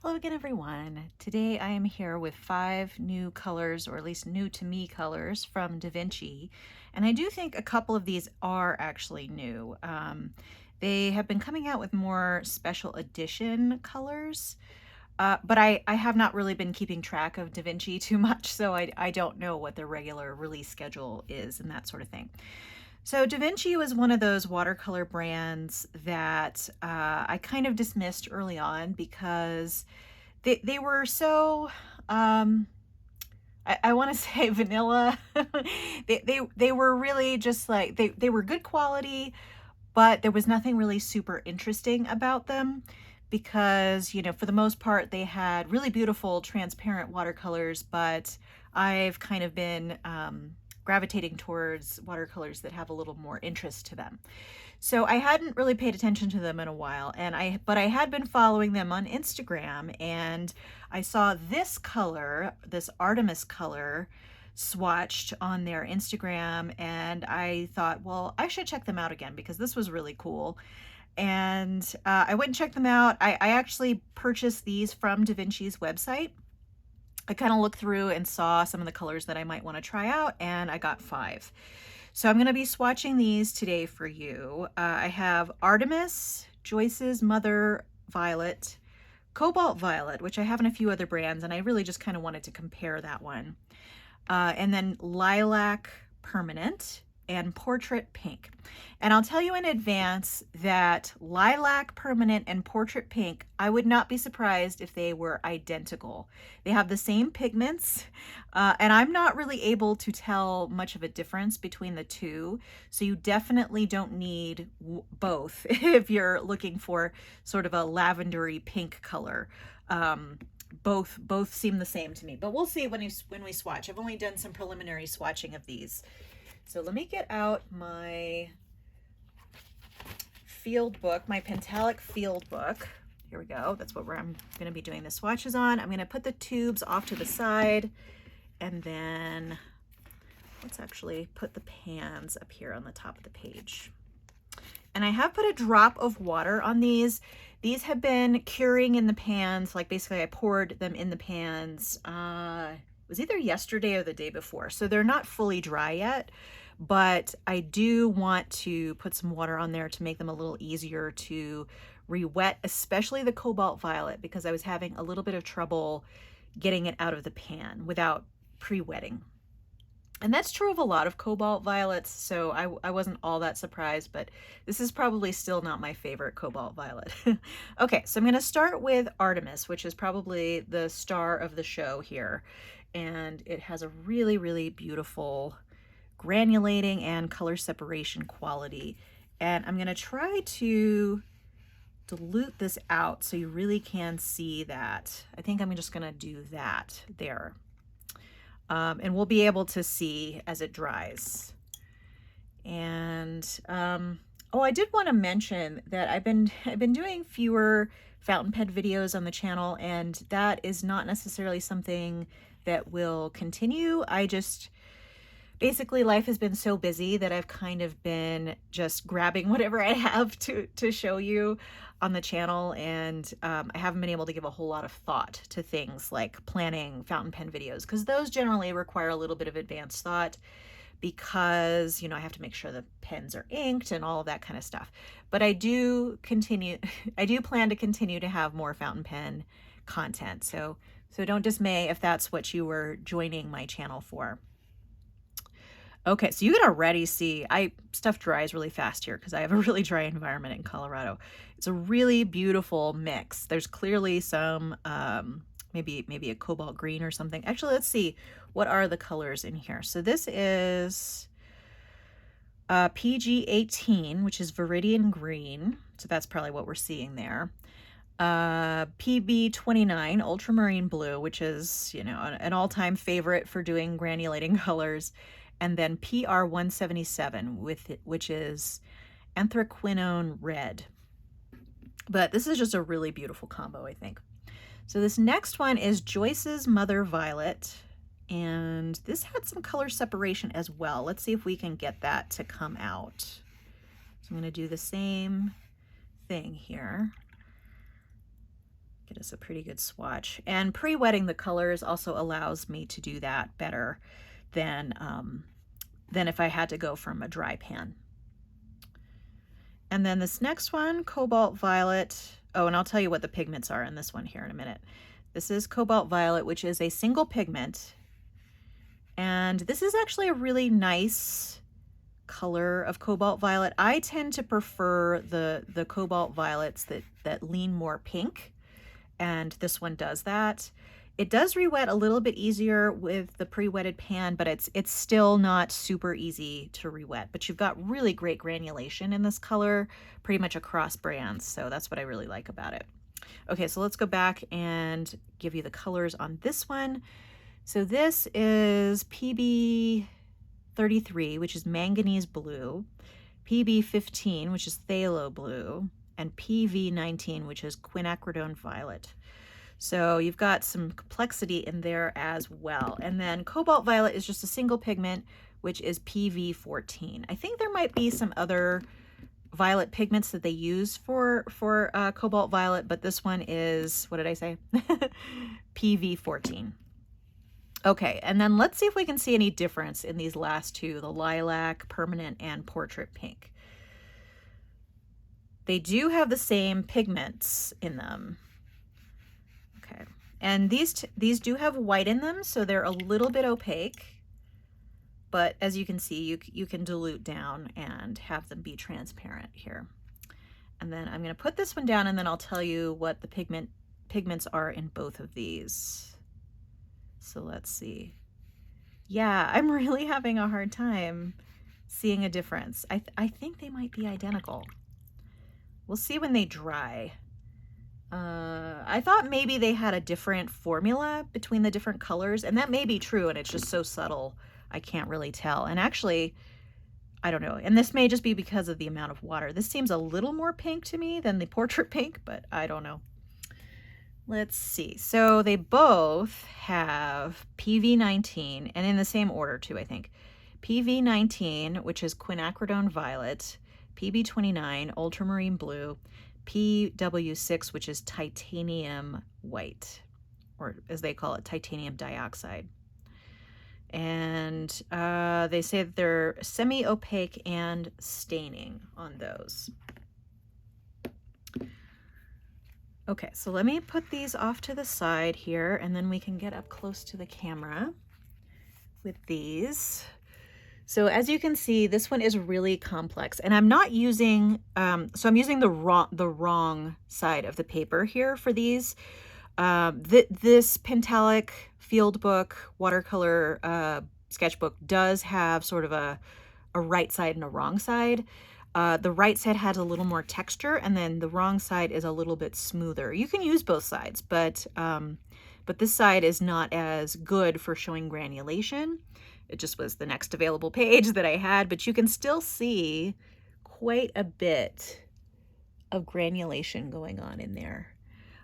Hello again, everyone. Today I am here with 5 new colors, or at least new to me colors from Da Vinci. And I do think a couple of these are actually new. They have been coming out with more special edition colors, but I have not really been keeping track of Da Vinci too much, so I don't know what their regular release schedule is and that sort of thing. So Da Vinci was one of those watercolor brands that I kind of dismissed early on because they were so I want to say vanilla. They were really just like they were good quality, but there was nothing really super interesting about them because, you know, for the most part, they had really beautiful transparent watercolors, but I've kind of been gravitating towards watercolors that have a little more interest to them. So I hadn't really paid attention to them in a while, but I had been following them on Instagram, and I saw this color, this Artemis color, swatched on their Instagram, and I thought, well, I should check them out again because this was really cool. And I went and checked them out. I actually purchased these from Da Vinci's website. I kind of looked through and saw some of the colors that I might want to try out, and I got 5. So I'm going to be swatching these today for you. I have Artemis, Joyce's Mother Violet, Cobalt Violet, which I have in a few other brands, and I really just kind of wanted to compare that one. And then Lilac Permanent and Portrait Pink. And I'll tell you in advance that Lilac Permanent and Portrait Pink, I would not be surprised if they were identical. They have the same pigments, and I'm not really able to tell much of a difference between the two. So you definitely don't need both if you're looking for sort of a lavendery pink color. Both seem the same to me, but we'll see when we swatch. I've only done some preliminary swatching of these. So let me get out my field book, my Pentalic field book. Here we go. That's what I'm going to be doing the swatches on. I'm going to put the tubes off to the side, and then let's actually put the pans up here on the top of the page. And I have put a drop of water on these. These have been curing in the pans. Like basically I poured them in the pans. It was either yesterday or the day before. So they're not fully dry yet, but I do want to put some water on there to make them a little easier to re-wet, especially the Cobalt Violet, because I was having a little bit of trouble getting it out of the pan without pre-wetting. And that's true of a lot of Cobalt Violets, so I wasn't all that surprised, but this is probably still not my favorite Cobalt Violet. Okay, so I'm going to start with Artemis, which is probably the star of the show here. And it has a really, really beautiful granulating and color separation quality. And I'm going to try to dilute this out so you really can see that. I think I'm just going to do that there. And we'll be able to see as it dries. And oh, I did want to mention that I've been doing fewer fountain pen videos on the channel, and that is not necessarily something that will continue. Basically life has been so busy that I've kind of been just grabbing whatever I have to show you on the channel, and I haven't been able to give a whole lot of thought to things like planning fountain pen videos, because those generally require a little bit of advanced thought because, you know, I have to make sure the pens are inked and all of that kind of stuff. But I do plan to continue to have more fountain pen content. So don't dismay if that's what you were joining my channel for. Okay, so you can already see stuff dries really fast here because I have a really dry environment in Colorado. It's a really beautiful mix. There's clearly some maybe a cobalt green or something. Actually, let's see, what are the colors in here? So this is PG18, which is Viridian Green. So that's probably what we're seeing there. PB29, Ultramarine Blue, which is, you know, an all-time favorite for doing granulating colors. And then PR177, which is Anthraquinone Red. But this is just a really beautiful combo, I think. So this next one is Joyce's Mother Violet, and this had some color separation as well. Let's see if we can get that to come out. So I'm going to do the same thing here. get us a pretty good swatch. And pre-wetting the colors also allows me to do that better than if I had to go from a dry pan. And then this next one, Cobalt Violet. Oh, and I'll tell you what the pigments are in this one here in a minute. This is Cobalt Violet, which is a single pigment. And this is actually a really nice color of Cobalt Violet. I tend to prefer the Cobalt Violets that lean more pink, and this one does that. It does re-wet a little bit easier with the pre-wetted pan, but it's still not super easy to re-wet. But you've got really great granulation in this color pretty much across brands, so that's what I really like about it. Okay, so let's go back and give you the colors on this one. So this is PB 33, which is manganese blue, PB 15, which is phthalo blue, and PV 19, which is quinacridone violet. So you've got some complexity in there as well. And then Cobalt Violet is just a single pigment, which is PV 14. I think there might be some other violet pigments that they use for Cobalt Violet, but this one is, what did I say? PV 14. Okay, and then let's see if we can see any difference in these last two, the Lilac, Permanent, and Portrait Pink. They do have the same pigments in them. Okay, and these do have white in them, so they're a little bit opaque, but as you can see, you can dilute down and have them be transparent here. And then I'm going to put this one down, and then I'll tell you what the pigments are in both of these. So let's see. Yeah, I'm really having a hard time seeing a difference. I think they might be identical. We'll see when they dry. I thought maybe they had a different formula between the different colors, and that may be true, and it's just so subtle I can't really tell. And actually, I don't know, and this may just be because of the amount of water. This seems a little more pink to me than the Portrait Pink, but I don't know. Let's see. So they both have PV 19, and in the same order too, I think. PV 19, which is quinacridone violet, PB 29, ultramarine blue, PW6, which is titanium white, or as they call it, titanium dioxide. And they say that they're semi-opaque and staining on those. Okay, so let me put these off to the side here, and then we can get up close to the camera with these. So as you can see, this one is really complex, and I'm not using, so I'm using the wrong side of the paper here for these. This Pentalic field book watercolor sketchbook does have sort of a right side and a wrong side. The right side has a little more texture, and then the wrong side is a little bit smoother. You can use both sides, but this side is not as good for showing granulation. It just was the next available page that I had, but you can still see quite a bit of granulation going on in there.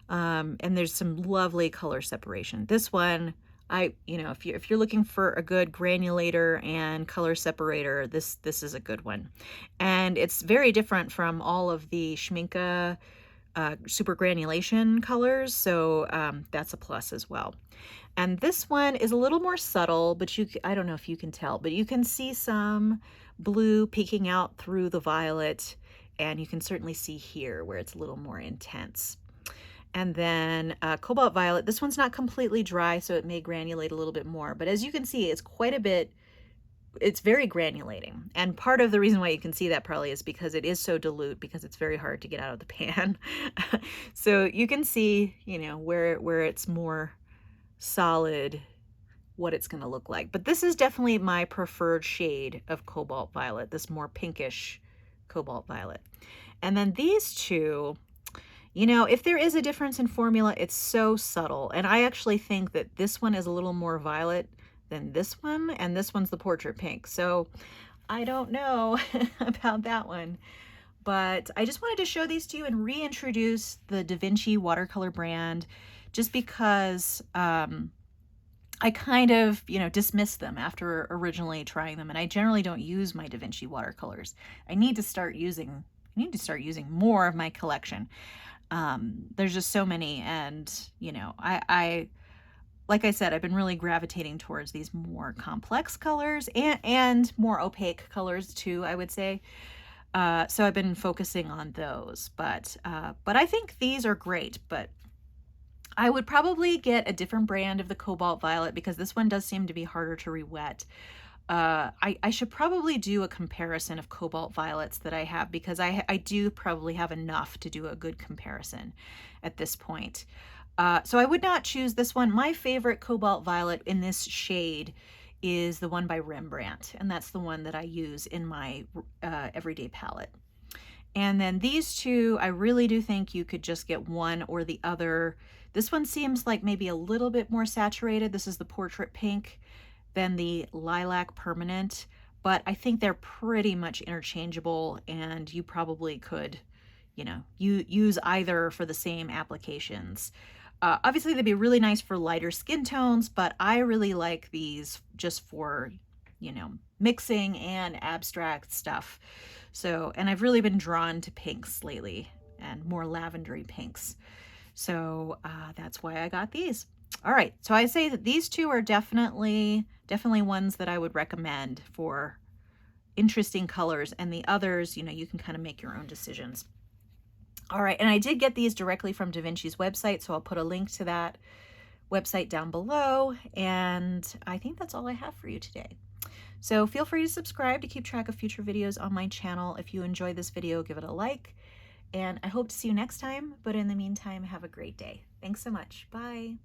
And there's some lovely color separation. This one, if you're looking for a good granulator and color separator, this is a good one. And it's very different from all of the Schmincke super granulation colors, so that's a plus as well. And this one is a little more subtle, but I don't know if you can tell, but you can see some blue peeking out through the violet, and you can certainly see here where it's a little more intense. And then Cobalt Violet, this one's not completely dry, so it may granulate a little bit more, but as you can see, it's quite a bit, it's very granulating. And part of the reason why you can see that probably is because it is so dilute, because it's very hard to get out of the pan. So you can see, where it's more solid, what it's going to look like. But this is definitely my preferred shade of Cobalt Violet, this more pinkish Cobalt Violet. And then these two, if there is a difference in formula, it's so subtle. And I actually think that this one is a little more violet than this one, and this one's the Portrait Pink. So I don't know about that one. But I just wanted to show these to you and reintroduce the Da Vinci Watercolor brand, just because I kind of, dismissed them after originally trying them. And I generally don't use my Da Vinci watercolors. I need to start using more of my collection. There's just so many, and you know, I like I said, I've been really gravitating towards these more complex colors and more opaque colors too, I would say. So I've been focusing on those, but I think these are great, but I would probably get a different brand of the Cobalt Violet because this one does seem to be harder to re-wet. I should probably do a comparison of Cobalt Violets that I have, because I do probably have enough to do a good comparison at this point. So I would not choose this one. My favorite Cobalt Violet in this shade is the one by Rembrandt, and that's the one that I use in my everyday palette. And then these two, I really do think you could just get one or the other. This one seems like maybe a little bit more saturated. This is the Portrait Pink than the Lilac Permanent, but I think they're pretty much interchangeable, and you probably could, you know, use either for the same applications. Obviously, they'd be really nice for lighter skin tones, but I really like these just for, you know, mixing and abstract stuff. So, and I've really been drawn to pinks lately, and more lavendery pinks. So that's why I got these. All right, so I say that these two are definitely ones that I would recommend for interesting colors, and the others, you know, you can kind of make your own decisions. All right, and I did get these directly from Da Vinci's website, so I'll put a link to that website down below, and I think that's all I have for you today. So feel free to subscribe to keep track of future videos on my channel. If you enjoyed this video, give it a like, and I hope to see you next time, but in the meantime, have a great day. Thanks so much. Bye.